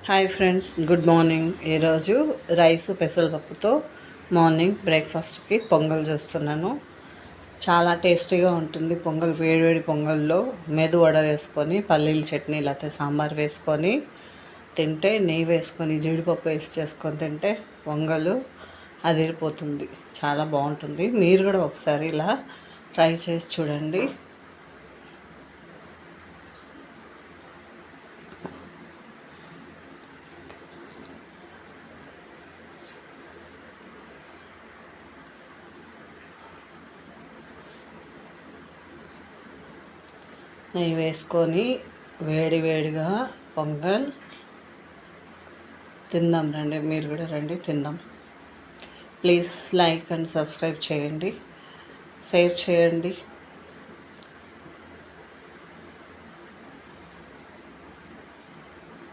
Hi friends, good morning. ఈరోజు rice పెసరపప్పుతో morning బ్రేక్ఫాస్ట్కి పొంగల్ చేస్తున్నాను. చాలా టేస్టీగా ఉంటుంది పొంగల్. వేడివేడి పొంగల్లో మెదు వడ వేసుకొని, పల్లీల చట్నీ లేకపోతే సాంబార్ వేసుకొని తింటే, నెయ్యి వేసుకొని జీడిపప్పు వేసి చేసుకొని తింటే పొంగలు అదిరిపోతుంది. చాలా బాగుంటుంది. మీరు కూడా ఒకసారి ఇలా ట్రై చేసి చూడండి. నెయ్యి వేసుకొని వేడి వేడిగా పొంగల్ తిందాం రండి. మీరు కూడా రండి, తిందాం. ప్లీజ్ లైక్ అండ్ సబ్స్క్రైబ్ చేయండి, షేర్ చేయండి.